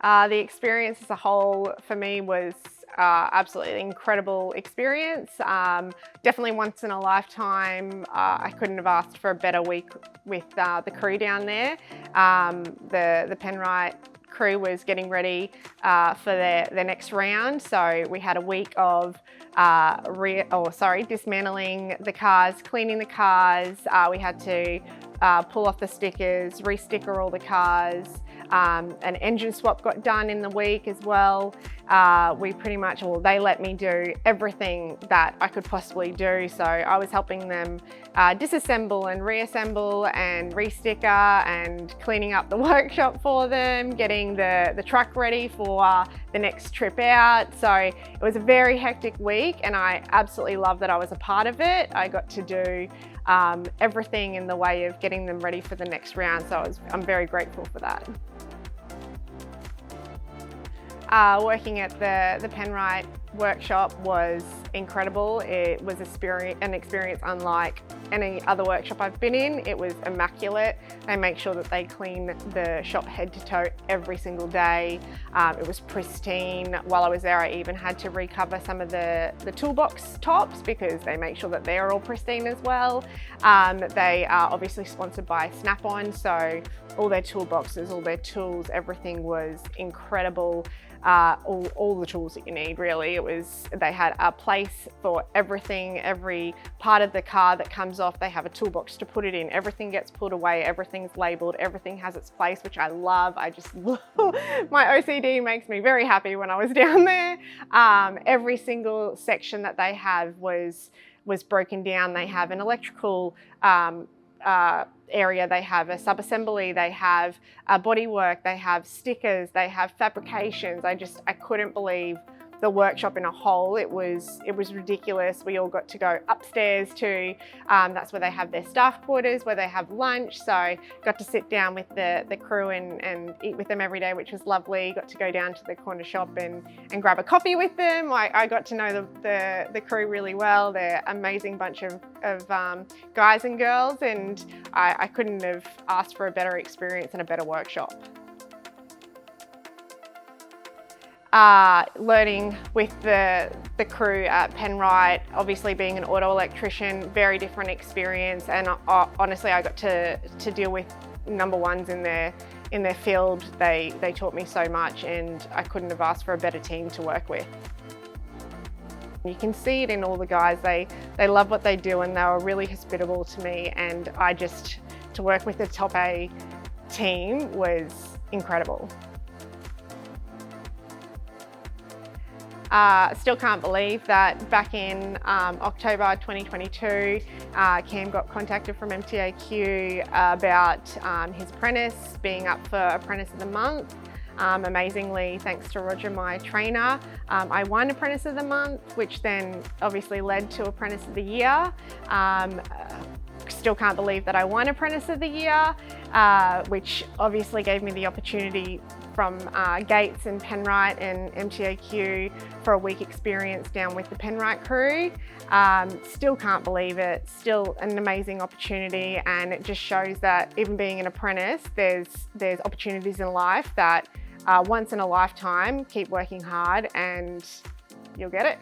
The experience as a whole for me was absolutely incredible experience. Definitely once in a lifetime. I couldn't have asked for a better week with the crew down there. The Penrite crew was getting ready for their next round, so we had a week of dismantling the cars, cleaning the cars. We had to pull off the stickers, re-sticker all the cars. An engine swap got done in the week as well. They let me do everything that I could possibly do. So I was helping them disassemble and reassemble and re-sticker and cleaning up the workshop for them, getting the truck ready for the next trip out. So it was a very hectic week and I absolutely love that I was a part of it. I got to do everything in the way of getting them ready for the next round. So I'm very grateful for that. Working at the Penrite workshop was incredible. It was an experience unlike any other workshop I've been in. It was immaculate. They make sure that they clean the shop head to toe every single day. It was pristine. While I was there, I even had to recover some of the toolbox tops because they make sure that they're all pristine as well. They are obviously sponsored by Snap-on, so all their toolboxes, all their tools, everything was incredible. All the tools that you need, really. They had a place for everything, every part of the car that comes off, they have a toolbox to put it in. Everything gets pulled away, everything's labeled, everything has its place, which I love. I just love. My OCD makes me very happy when I was down there. Every single section that they have was broken down. They have an electrical area, they have a sub-assembly, they have bodywork, they have stickers, they have fabrications. I couldn't believe the workshop in a whole. It was ridiculous. We all got to go upstairs to, that's where they have their staff quarters, where they have lunch. So got to sit down with the crew and eat with them every day, which was lovely. Got to go down to the corner shop and grab a coffee with them. I got to know the crew really well. They're an amazing bunch of guys and girls, and I couldn't have asked for a better experience and a better workshop. Learning with the crew at Penrite, obviously being an auto electrician, very different experience, and honestly I got to deal with number ones in their field. They taught me so much and I couldn't have asked for a better team to work with. You can see it in all the guys. They love what they do and they were really hospitable to me, and to work with the top A team was incredible. Still can't believe that back in October 2022, Cam got contacted from MTAQ about his apprentice being up for Apprentice of the Month. Amazingly, thanks to Roger, my trainer, I won Apprentice of the Month, which then obviously led to Apprentice of the Year. Still can't believe that I won Apprentice of the Year, which obviously gave me the opportunity from Gates and Penrite and MTAQ for a week experience down with the Penrite crew. Still can't believe it, still an amazing opportunity, and it just shows that even being an apprentice, there's opportunities in life that once in a lifetime. Keep working hard and you'll get it.